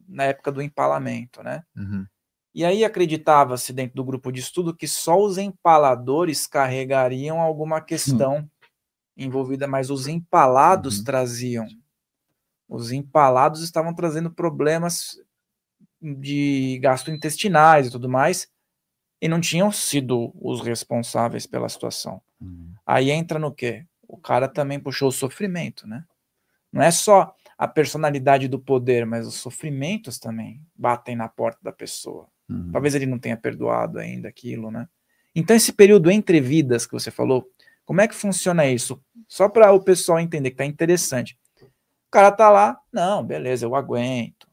na época do empalamento, né? Uhum. E aí acreditava-se dentro do grupo de estudo que só os empaladores carregariam alguma questão envolvida, mas os empalados traziam. Os empalados estavam trazendo problemas de gastrointestinais e tudo mais, e não tinham sido os responsáveis pela situação. Aí entra no quê? O cara também puxou o sofrimento, né? Não é só a personalidade do poder, mas os sofrimentos também batem na porta da pessoa. Talvez ele não tenha perdoado ainda aquilo, né? Então esse período entre vidas que você falou, como é que funciona isso? Só para o pessoal entender que tá interessante. O cara tá lá, não, beleza, eu aguento.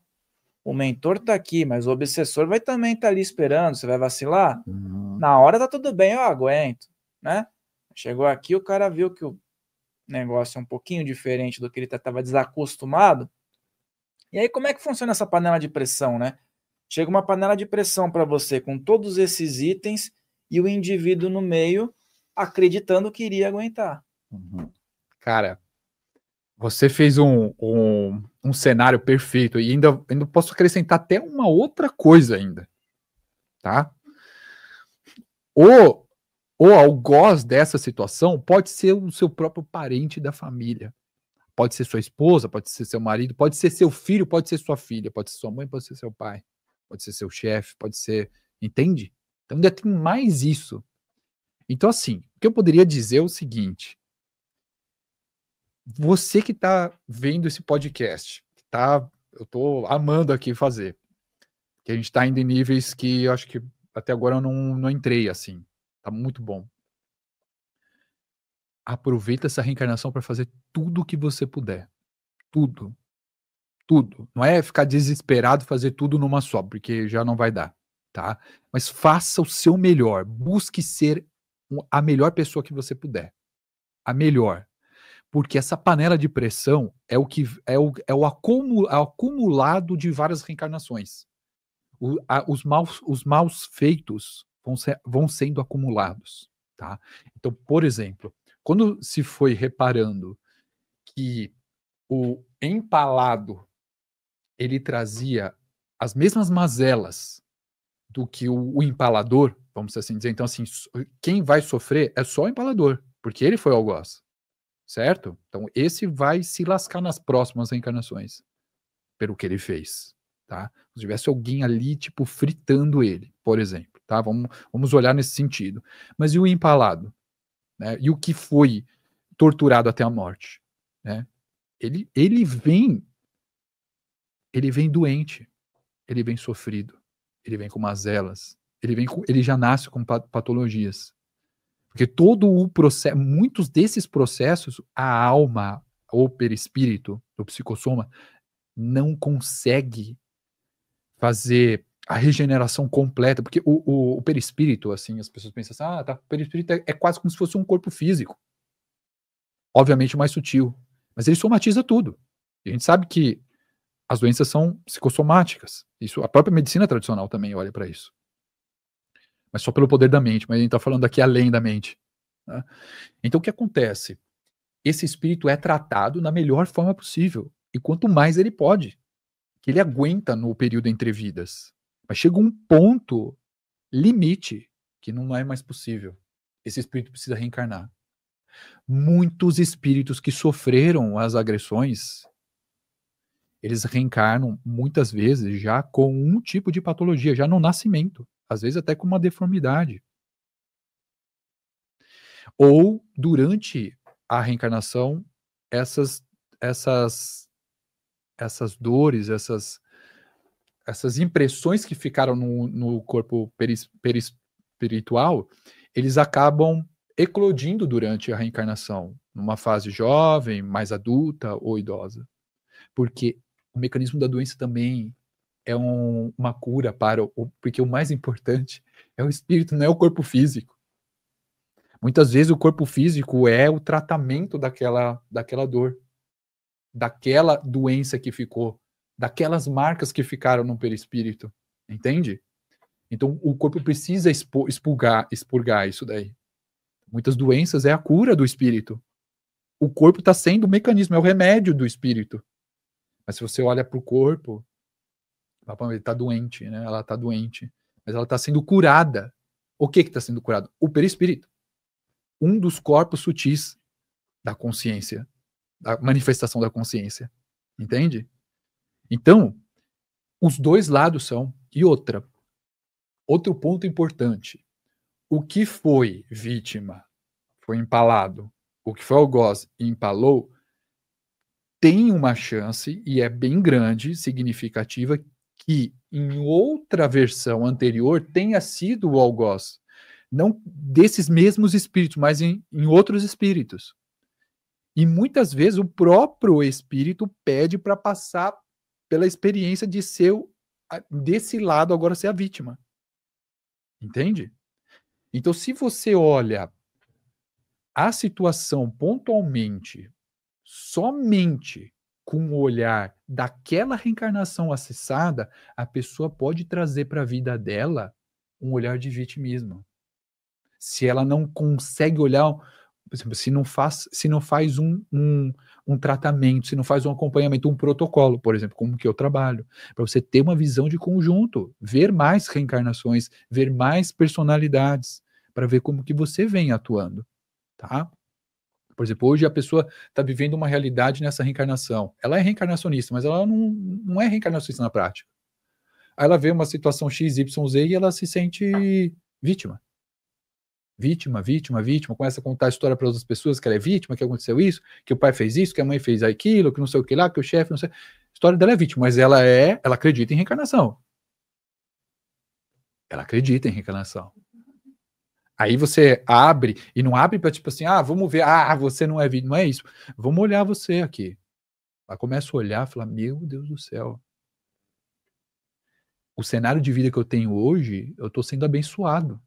O mentor tá aqui, mas o obsessor vai também estar ali esperando, você vai vacilar? Na hora tá tudo bem, eu aguento, né? Chegou aqui, o cara viu que o negócio é um pouquinho diferente do que ele estava desacostumado. E aí como é que funciona essa panela de pressão, né? Chega uma panela de pressão para você com todos esses itens e o indivíduo no meio acreditando que iria aguentar. Cara, você fez um cenário perfeito e ainda posso acrescentar até uma outra coisa ainda, tá? O algoz dessa situação pode ser o seu próprio parente da família. Pode ser sua esposa, pode ser seu marido, pode ser seu filho, pode ser sua filha, pode ser sua mãe, pode ser seu pai, pode ser seu chefe, pode ser... Entende? Então ainda tem mais isso. Então assim, o que eu poderia dizer é o seguinte: você que tá vendo esse podcast, eu tô amando aqui fazer, que a gente tá indo em níveis que eu acho que até agora eu não entrei assim, tá muito bom. Aproveita essa reencarnação para fazer tudo o que você puder. Tudo. Tudo. Não é ficar desesperado e fazer tudo numa só, porque já não vai dar, tá? Mas faça o seu melhor. Busque ser a melhor pessoa que você puder. A melhor. Porque essa panela de pressão é o acumulado de várias reencarnações. Os maus feitos vão sendo acumulados, tá? Então, por exemplo, quando se foi reparando que o empalado ele trazia as mesmas mazelas do que o empalador, vamos assim dizer, então assim, quem vai sofrer é só o empalador, porque ele foi o algoz, certo? Então esse vai se lascar nas próximas reencarnações, pelo que ele fez, tá? Se tivesse alguém ali, tipo, fritando ele, por exemplo, tá? Vamos olhar nesse sentido. Mas e o empalado? Né? E o que foi torturado até a morte? Né? Ele vem doente, ele vem sofrido, ele vem com mazelas, ele já nasce com patologias. Porque todo o processo, muitos desses processos, a alma, ou perispírito, o psicossoma, não consegue fazer a regeneração completa, porque o perispírito, assim, as pessoas pensam assim, tá, o perispírito é quase como se fosse um corpo físico. Obviamente mais sutil, mas ele somatiza tudo. E a gente sabe que as doenças são psicossomáticas. Isso, a própria medicina tradicional também olha para isso. Mas só pelo poder da mente, mas a gente está falando aqui além da mente. Né? Então o que acontece? Esse espírito é tratado na melhor forma possível. E quanto mais ele pode, que ele aguenta no período entre vidas. Mas chega um ponto limite que não é mais possível. Esse espírito precisa reencarnar. Muitos espíritos que sofreram as agressões, eles reencarnam muitas vezes já com um tipo de patologia, já no nascimento, às vezes até com uma deformidade. Ou durante a reencarnação, essas dores, essas impressões que ficaram no corpo perispiritual, eles acabam eclodindo durante a reencarnação, numa fase jovem, mais adulta ou idosa. Porque o mecanismo da doença também é uma cura porque o mais importante é o espírito, não é o corpo físico. Muitas vezes o corpo físico é o tratamento daquela dor, daquela doença que ficou, daquelas marcas que ficaram no perispírito, entende? Então o corpo precisa expurgar isso daí. Muitas doenças é a cura do espírito. O corpo está sendo o mecanismo, é o remédio do espírito. Mas se você olha para o corpo, Ele está doente, né? Ela está doente, mas ela está sendo curada. O que está sendo curado? O perispírito. Um dos corpos sutis da consciência, da manifestação da consciência. Entende? Então, os dois lados são. E outro ponto importante. O que foi vítima, foi empalado, o que foi algoz e empalou, tem uma chance, e é bem grande, significativa, que em outra versão anterior tenha sido o algoz. Não desses mesmos espíritos, mas em outros espíritos. E muitas vezes o próprio espírito pede para passar pela experiência de ser desse lado agora ser a vítima. Entende? Então, se você olha a situação pontualmente, somente com o olhar daquela reencarnação acessada, a pessoa pode trazer para a vida dela um olhar de vitimismo. Se ela não consegue olhar, por exemplo, se não faz um tratamento, se não faz um acompanhamento, um protocolo, por exemplo, como que eu trabalho, para você ter uma visão de conjunto, ver mais reencarnações, ver mais personalidades, para ver como que você vem atuando, tá? Por exemplo, hoje a pessoa está vivendo uma realidade nessa reencarnação. Ela é reencarnacionista, mas ela não é reencarnacionista na prática. Aí ela vê uma situação X, Y, Z e ela se sente vítima. Vítima, começa a contar a história para outras pessoas que ela é vítima, que aconteceu isso, que o pai fez isso, que a mãe fez aquilo, que não sei o que lá, que o chefe, não sei. A história dela é vítima, mas ela acredita em reencarnação. Ela acredita em reencarnação. Aí você abre, e não abre para tipo assim, vamos ver, você não é vítima, não é isso. Vamos olhar você aqui. Ela começa a olhar e fala, meu Deus do céu. O cenário de vida que eu tenho hoje, eu estou sendo abençoado.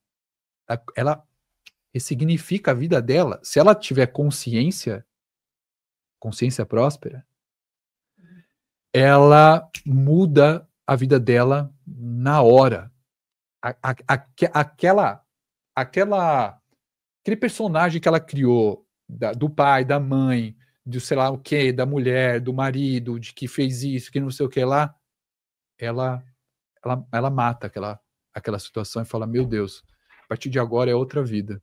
Ela ressignifica a vida dela. Se ela tiver consciência próspera, ela muda a vida dela na hora. Aquele personagem que ela criou, do pai, da mãe, do sei lá o que, da mulher, do marido, de que fez isso, que não sei o que lá, ela mata aquela situação e fala, meu Deus, a partir de agora é outra vida.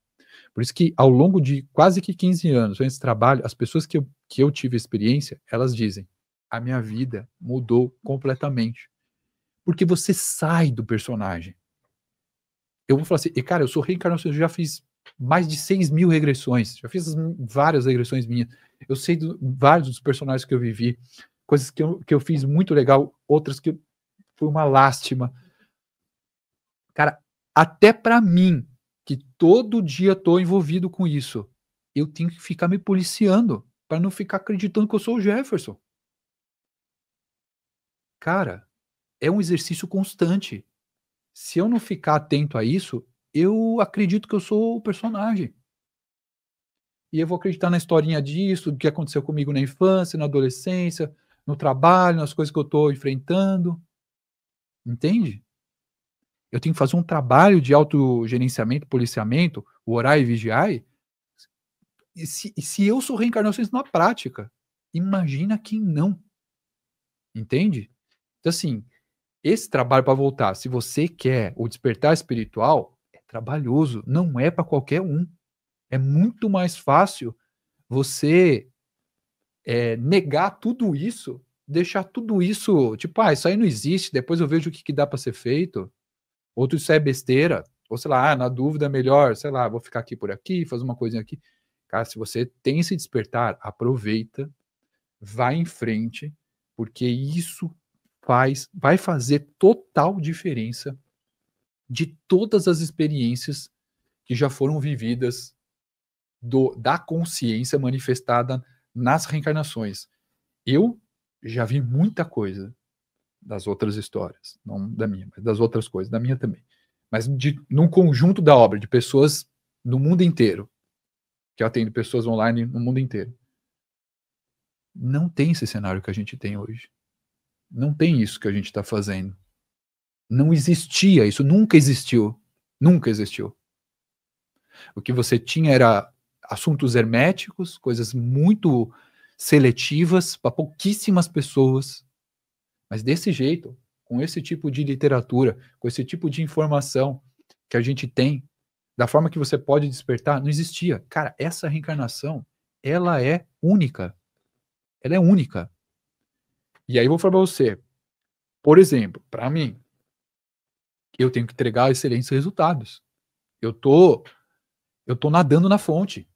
Por isso que ao longo de quase que 15 anos nesse trabalho, as pessoas que eu tive experiência, elas dizem, a minha vida mudou completamente. Porque você sai do personagem. Eu vou falar assim, e cara, eu sou reencarnação, eu já fiz mais de 6.000 regressões, já fiz várias regressões minhas, eu sei vários dos personagens que eu vivi, coisas que eu fiz muito legal, outras que foi uma lástima. Cara, até pra mim, que todo dia tô envolvido com isso, eu tenho que ficar me policiando para não ficar acreditando que eu sou o Jefferson. Cara, é um exercício constante. Se eu não ficar atento a isso, eu acredito que eu sou o personagem. E eu vou acreditar na historinha disso, do que aconteceu comigo na infância, na adolescência, no trabalho, nas coisas que eu estou enfrentando. Entende? Eu tenho que fazer um trabalho de autogerenciamento, policiamento, orar e vigiar. E se eu sou reencarnacionista na prática, imagina quem não. Entende? Então, assim, esse trabalho para voltar, se você quer o despertar espiritual, é trabalhoso, não é para qualquer um. É muito mais fácil você negar tudo isso, deixar tudo isso, tipo, isso aí não existe, depois eu vejo o que dá para ser feito. Outro, isso é besteira. Ou sei lá, na dúvida é melhor, sei lá, vou ficar aqui por aqui, fazer uma coisinha aqui. Cara, se você tem esse despertar, aproveita, vai em frente, porque isso vai fazer total diferença de todas as experiências que já foram vividas da consciência manifestada nas reencarnações. Eu já vi muita coisa das outras histórias, não da minha, mas das outras coisas, da minha também. Mas num conjunto da obra, de pessoas no mundo inteiro, que eu atendo pessoas online no mundo inteiro. Não tem esse cenário que a gente tem hoje. Não tem isso que a gente está fazendo. Não existia isso, nunca existiu. Nunca existiu. O que você tinha era assuntos herméticos, coisas muito seletivas para pouquíssimas pessoas. Mas desse jeito, com esse tipo de literatura, com esse tipo de informação que a gente tem, da forma que você pode despertar, não existia. Cara, essa reencarnação, ela é única. Ela é única. E aí eu vou falar para você, por exemplo, para mim, eu tenho que entregar excelentes resultados. Eu tô nadando na fonte.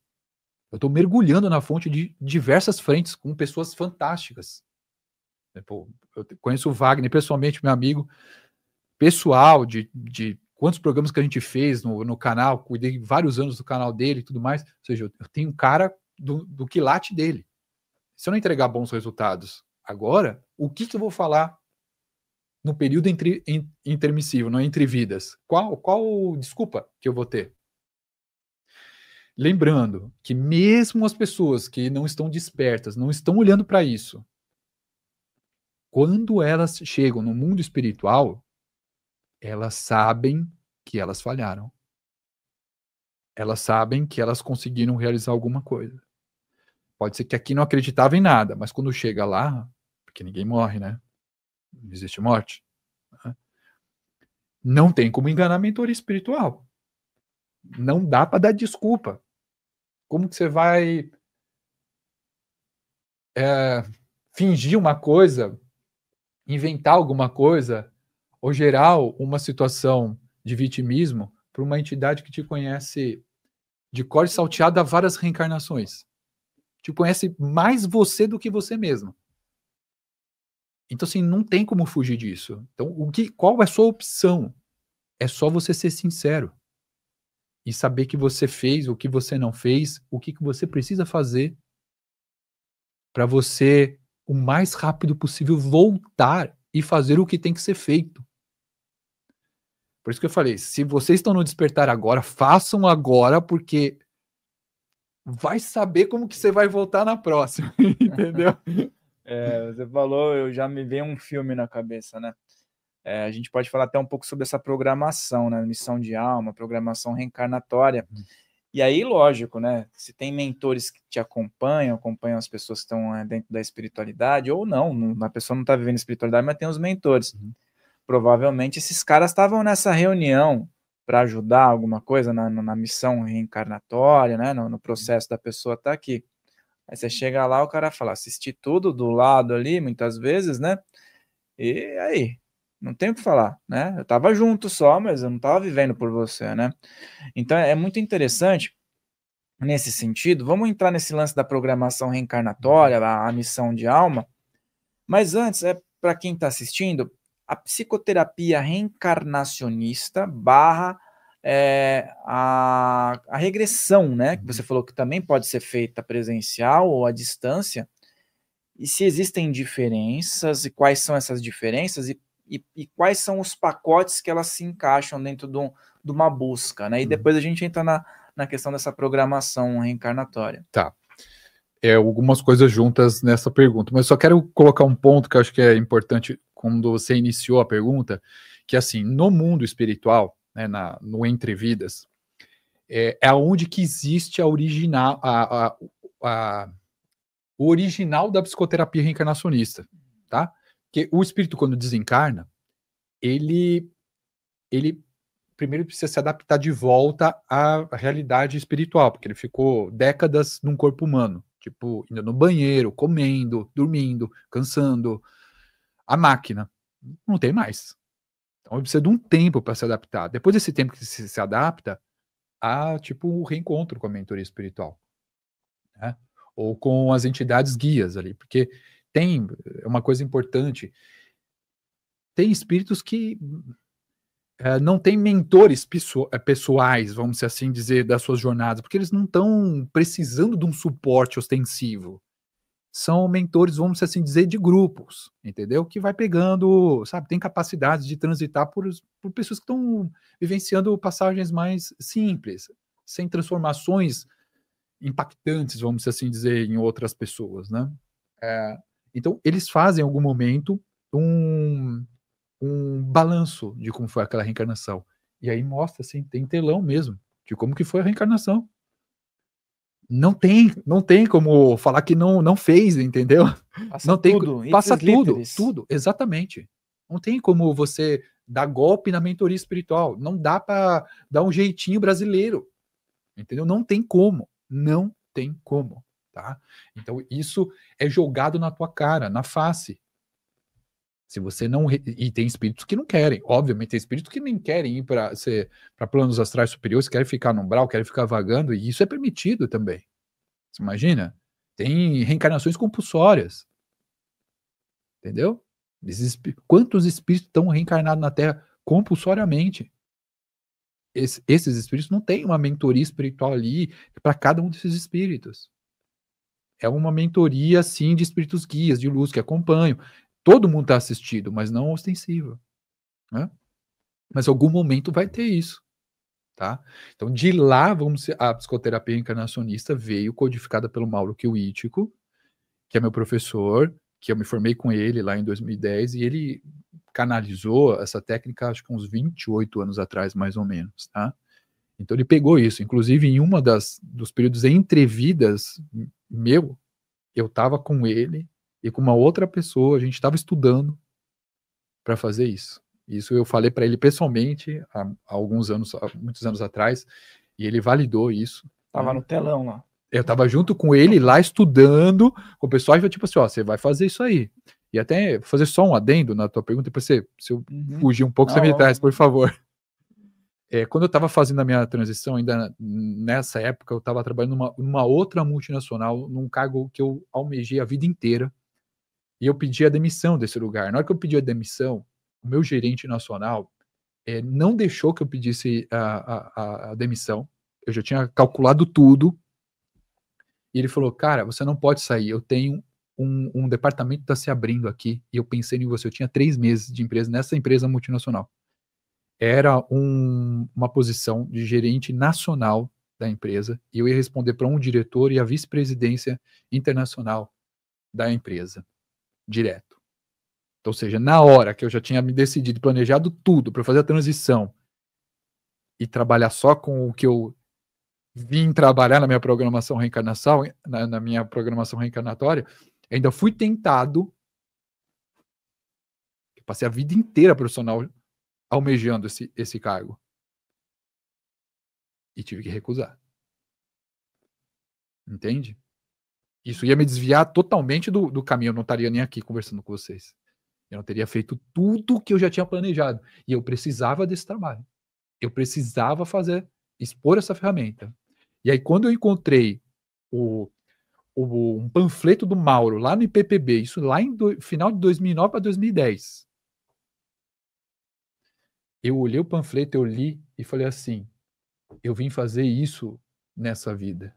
Eu tô mergulhando na fonte de diversas frentes com pessoas fantásticas. Pô, eu conheço o Wagner pessoalmente, meu amigo pessoal, de quantos programas que a gente fez no canal, cuidei vários anos do canal dele e tudo mais. Ou seja, eu tenho um cara do quilate dele. Se eu não entregar bons resultados agora, o que eu vou falar no período intermissivo, no entre vidas? Qual desculpa que eu vou ter? Lembrando que mesmo as pessoas que não estão despertas, não estão olhando para isso, quando elas chegam no mundo espiritual, elas sabem que elas falharam. Elas sabem que elas conseguiram realizar alguma coisa. Pode ser que aqui não acreditava em nada, mas quando chega lá, porque ninguém morre, né? Não existe morte. Né? Não tem como enganar a mentoria espiritual. Não dá para dar desculpa. Como que você vai fingir uma coisa, inventar alguma coisa, ou gerar uma situação de vitimismo para uma entidade que te conhece de cor salteado há várias reencarnações? Te conhece mais você do que você mesmo. Então, assim, não tem como fugir disso. Então, qual é a sua opção? É só você ser sincero. E saber que você fez, o que você não fez, o que você precisa fazer para você, o mais rápido possível, voltar e fazer o que tem que ser feito. Por isso que eu falei, se vocês estão no despertar agora, façam agora, porque vai saber como que você vai voltar na próxima, entendeu? Você falou, eu já me veio um filme na cabeça, né? A gente pode falar até um pouco sobre essa programação, né? Missão de alma, programação reencarnatória. E aí, lógico, né? Se tem mentores que te acompanham as pessoas que estão dentro da espiritualidade, ou não, a pessoa não está vivendo espiritualidade, mas tem os mentores. Provavelmente esses caras estavam nessa reunião para ajudar alguma coisa na missão reencarnatória, né? No processo da pessoa estar aqui. Aí você chega lá, o cara fala, assisti tudo do lado ali, muitas vezes, né? E aí, não tem o que falar, né? Eu tava junto só, mas eu não tava vivendo por você, né? Então é muito interessante nesse sentido. Vamos entrar nesse lance da programação reencarnatória, a missão de alma. Mas antes, para quem está assistindo, a psicoterapia reencarnacionista barra a regressão, né? Que você falou que também pode ser feita presencial ou à distância. E se existem diferenças, e quais são essas diferenças, e quais são os pacotes que elas se encaixam dentro de uma busca, né? E depois a gente entra na questão dessa programação reencarnatória. Tá. Algumas coisas juntas nessa pergunta, mas só quero colocar um ponto que eu acho que é importante quando você iniciou a pergunta, que assim, no mundo espiritual, né, no Entre Vidas, é onde que existe a original, o original da psicoterapia reencarnacionista, tá? Porque o espírito, quando desencarna, ele primeiro precisa se adaptar de volta à realidade espiritual, porque ele ficou décadas num corpo humano, tipo, indo no banheiro, comendo, dormindo, cansando. A máquina não tem mais. Então ele precisa de um tempo para se adaptar. Depois desse tempo que se adapta, há tipo o reencontro com a mentoria espiritual, né? Ou com as entidades guias ali, porque tem uma coisa importante, tem espíritos que não tem mentores pessoais, vamos assim dizer, das suas jornadas, porque eles não estão precisando de um suporte ostensivo. São mentores, vamos assim dizer, de grupos, entendeu? Que vai pegando, sabe, tem capacidade de transitar por pessoas que estão vivenciando passagens mais simples, sem transformações impactantes, vamos assim dizer, em outras pessoas, né? Então, eles fazem em algum momento um balanço de como foi aquela reencarnação. E aí mostra, assim, tem telão mesmo, de como que foi a reencarnação. Não tem como falar que não fez, entendeu? Passa Não tem, tudo, passa tudo, exatamente. Não tem como você dar golpe na mentoria espiritual. Não dá para dar um jeitinho brasileiro. Entendeu? Não tem como. Não tem como. Tá? Então, isso é jogado na tua cara, na face. Se você não. E tem espíritos que não querem. Obviamente, tem espíritos que nem querem ir para planos astrais superiores, querem ficar no umbral, querem ficar vagando, e isso é permitido também. Você imagina? Tem reencarnações compulsórias. Entendeu? Quantos espíritos estão reencarnados na Terra compulsoriamente? Esses espíritos não têm uma mentoria espiritual ali para cada um desses espíritos. É uma mentoria, sim, de espíritos guias, de luz, que acompanham. Todo mundo está assistido, mas não ostensivo. Né? Mas em algum momento vai ter isso. Tá? Então, de lá, a psicoterapia encarnacionista veio codificada pelo Mauro Kiewitico, que é meu professor, que eu me formei com ele lá em 2010, e ele canalizou essa técnica, acho que uns 28 anos atrás, mais ou menos, tá? Então ele pegou isso, inclusive em uma dos períodos entrevidas meu, eu estava com ele e com uma outra pessoa, a gente estava estudando para fazer isso. Isso eu falei para ele pessoalmente há muitos anos atrás, e ele validou isso. Tava no telão lá. Eu tava junto com ele lá estudando com o pessoal e foi tipo assim, ó, você vai fazer isso aí. E até fazer só um adendo na tua pergunta, depois se eu fugir um pouco, você me traz, por favor. Quando eu estava fazendo a minha transição, ainda nessa época, eu estava trabalhando numa outra multinacional, num cargo que eu almejei a vida inteira, e eu pedi a demissão desse lugar. Na hora que eu pedi a demissão, o meu gerente nacional não deixou que eu pedisse a demissão. Eu já tinha calculado tudo, e ele falou, cara, você não pode sair, eu tenho um departamento que está se abrindo aqui, e eu pensei em você, eu tinha 3 meses de empresa nessa empresa multinacional. Era uma posição de gerente nacional da empresa, e eu ia responder para um diretor e a vice-presidência internacional da empresa, direto. Então, ou seja, na hora que eu já tinha me decidido, planejado tudo para fazer a transição e trabalhar só com o que eu vim trabalhar na minha programação reencarnação, na minha programação reencarnatória, ainda fui tentado, passei a vida inteira profissional almejando esse cargo. E tive que recusar. Entende? Isso ia me desviar totalmente do caminho, eu não estaria nem aqui conversando com vocês. Eu não teria feito tudo que eu já tinha planejado. E eu precisava desse trabalho. Eu precisava expor essa ferramenta. E aí, quando eu encontrei um panfleto do Mauro lá no IPPB, isso lá em final de 2009 para 2010, eu olhei o panfleto, eu li e falei assim, eu vim fazer isso nessa vida.